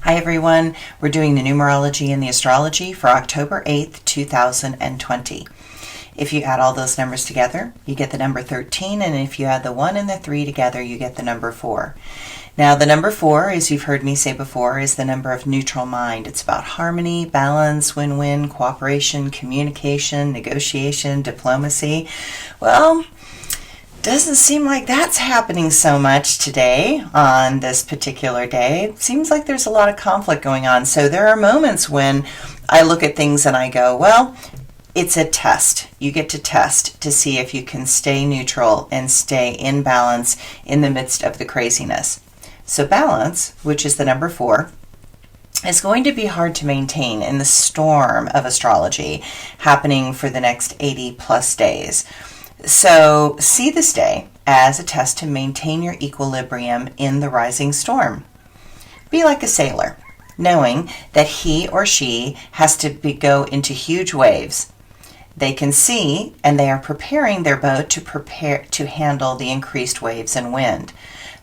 Hi everyone, we're doing the numerology and the astrology for October 8th, 2020. If you add all those numbers together, you get the number 13, and if you add the 1 and the 3 together, you get the number 4. Now the number 4, as you've heard me say before, is the number of neutral mind. It's about harmony, balance, win-win, cooperation, communication, negotiation, diplomacy. Well, doesn't seem like that's happening so much today on this particular day. It seems like there's a lot of conflict going on. So there are moments when I look at things and I go, well, it's a test. You get to test to see if you can stay neutral and stay in balance in the midst of the craziness. So balance, which is the number 4, is going to be hard to maintain in the storm of astrology happening for the next 80 plus days. So see this day as a test to maintain your equilibrium in the rising storm. Be like a sailor, knowing that he or she has to go into huge waves. They can see and they are preparing their boat to handle the increased waves and wind.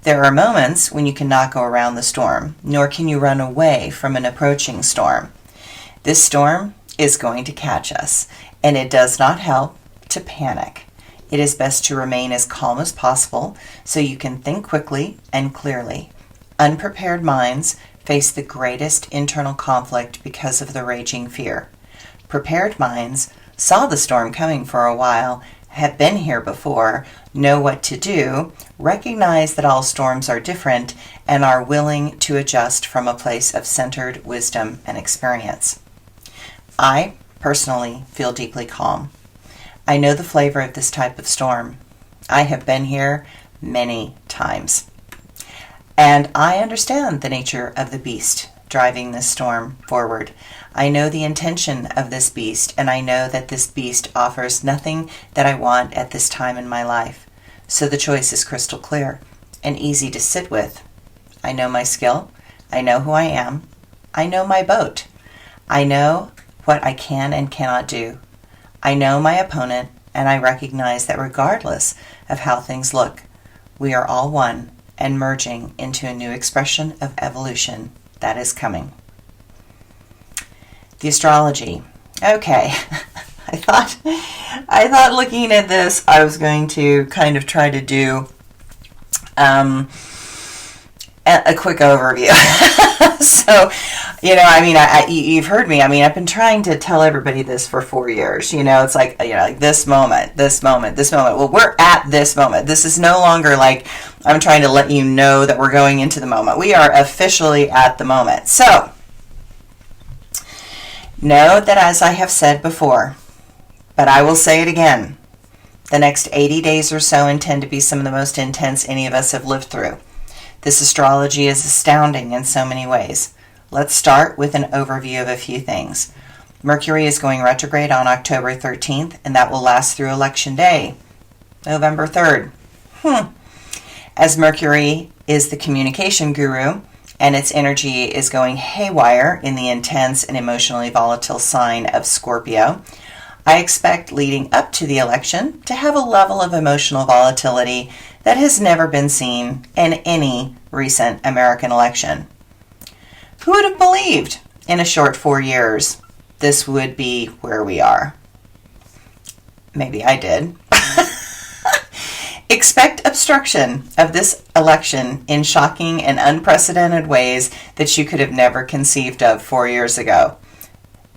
There are moments when you cannot go around the storm, nor can you run away from an approaching storm. This storm is going to catch us, and it does not help to panic. It is best to remain as calm as possible so you can think quickly and clearly. Unprepared minds face the greatest internal conflict because of the raging fear. Prepared minds saw the storm coming for a while, have been here before, know what to do, recognize that all storms are different, and are willing to adjust from a place of centered wisdom and experience. I personally feel deeply calm. I know the flavor of this type of storm. I have been here many times. And I understand the nature of the beast driving this storm forward. I know the intention of this beast, and I know that this beast offers nothing that I want at this time in my life. So the choice is crystal clear and easy to sit with. I know my skill. I know who I am. I know my boat. I know what I can and cannot do. I know my opponent, and I recognize that regardless of how things look, we are all one and merging into a new expression of evolution that is coming. The astrology. Okay, I thought looking at this, I was going to kind of try to do a quick overview. So, you've heard me. I've been trying to tell everybody this for 4 years. It's like, like this moment. Well, we're at this moment. This is no longer like I'm trying to let you know that we're going into the moment. We are officially at the moment. So, know that as I have said before, but I will say it again, the next 80 days or so intend to be some of the most intense any of us have lived through. This astrology is astounding in so many ways. Let's start with an overview of a few things. Mercury is going retrograde on October 13th, and that will last through Election Day, November 3rd. As Mercury is the communication guru, and its energy is going haywire in the intense and emotionally volatile sign of Scorpio, I expect leading up to the election to have a level of emotional volatility that has never been seen in any recent American election. Who would have believed in a short 4 years this would be where we are? Maybe I did. Expect obstruction of this election in shocking and unprecedented ways that you could have never conceived of 4 years ago.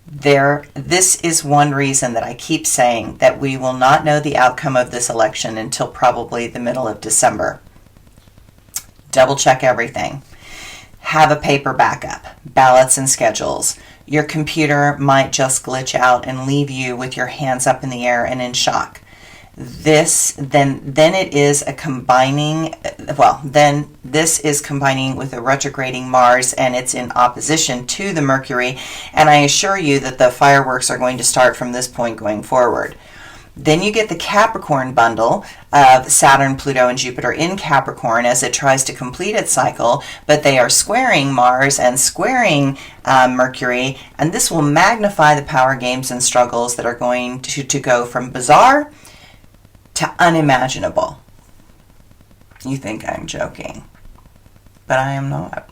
This is one reason that I keep saying that we will not know the outcome of this election until probably the middle of December. Double check everything. Have a paper backup, ballots and schedules. Your computer might just glitch out and leave you with your hands up in the air and in shock. This is combining with a retrograding Mars, and it's in opposition to the Mercury, and I assure you that the fireworks are going to start from this point going forward. Then you get the Capricorn bundle of Saturn, Pluto, and Jupiter in Capricorn as it tries to complete its cycle, but they are squaring Mars and squaring Mercury, and this will magnify the power games and struggles that are going to go from bizarre to unimaginable. You think I'm joking, but I am not.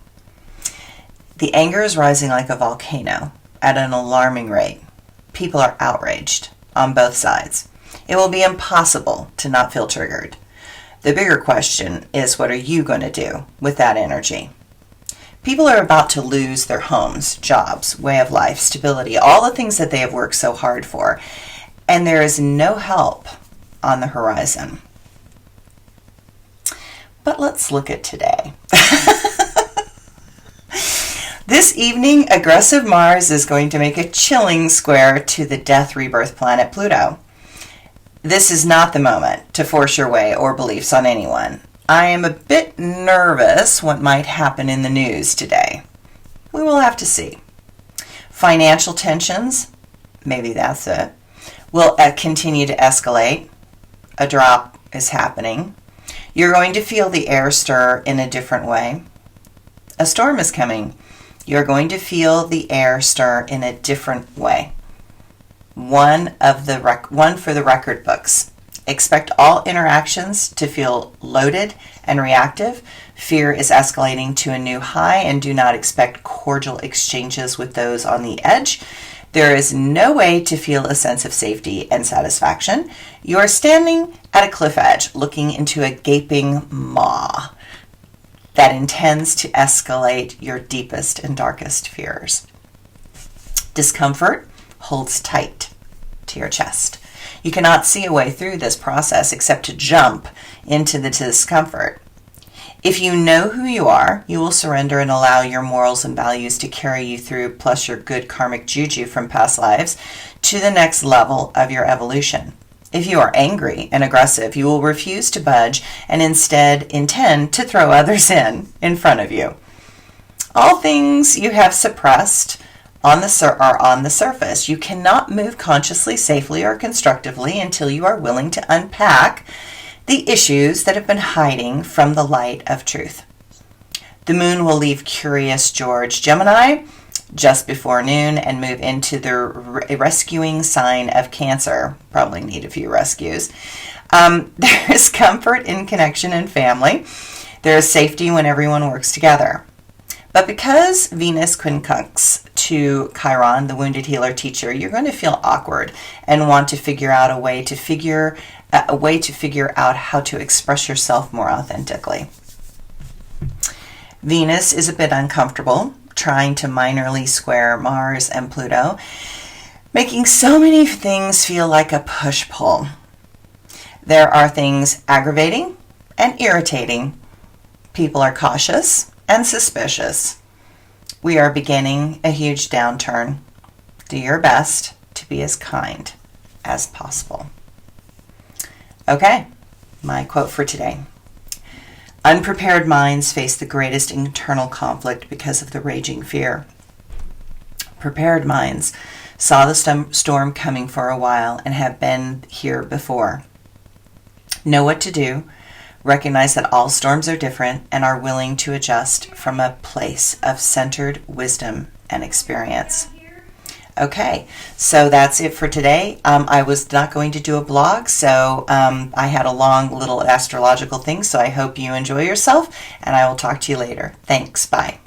The anger is rising like a volcano at an alarming rate. People are outraged on both sides. It will be impossible to not feel triggered. The bigger question is, what are you going to do with that energy? People are about to lose their homes, jobs, way of life, stability, all the things that they have worked so hard for. And there is no help on the horizon. But let's look at today. This evening, aggressive Mars is going to make a chilling square to the death rebirth planet Pluto. This is not the moment to force your way or beliefs on anyone. I am a bit nervous what might happen in the news today. We will have to see. Financial tensions, maybe that's it, will continue to escalate. A drop is happening. You're going to feel the air stir in a different way. A storm is coming. You're going to feel the air stir in a different way. One for the record books. Expect all interactions to feel loaded and reactive. Fear is escalating to a new high, and do not expect cordial exchanges with those on the edge. There is no way to feel a sense of safety and satisfaction. You are standing at a cliff edge, looking into a gaping maw that intends to escalate your deepest and darkest fears. Discomfort holds tight to your chest. You cannot see a way through this process except to jump into the discomfort. If you know who you are, you will surrender and allow your morals and values to carry you through, plus your good karmic juju from past lives, to the next level of your evolution. If you are angry and aggressive, you will refuse to budge and instead intend to throw others in front of you. All things you have suppressed are on the surface. You cannot move consciously, safely, or constructively until you are willing to unpack the issues that have been hiding from the light of truth. The moon will leave Curious George Gemini just before noon and move into the rescuing sign of Cancer. Probably need a few rescues. There is comfort in connection and family. There is safety when everyone works together. But because Venus quincunx to Chiron, the wounded healer teacher, you're going to feel awkward and want to figure out a way to figure out how to express yourself more authentically. Venus is a bit uncomfortable, trying to minorly square Mars and Pluto, making so many things feel like a push-pull. There are things aggravating and irritating. People are cautious and suspicious. We are beginning a huge downturn. Do your best to be as kind as possible. Okay, my quote for today. Unprepared minds face the greatest internal conflict because of the raging fear. Prepared minds saw the storm coming for a while and have been here before. Know what to do, recognize that all storms are different, and are willing to adjust from a place of centered wisdom and experience. Okay, so that's it for today. I was not going to do a blog, so I had a long little astrological thing, so I hope you enjoy yourself, and I will talk to you later. Thanks, bye.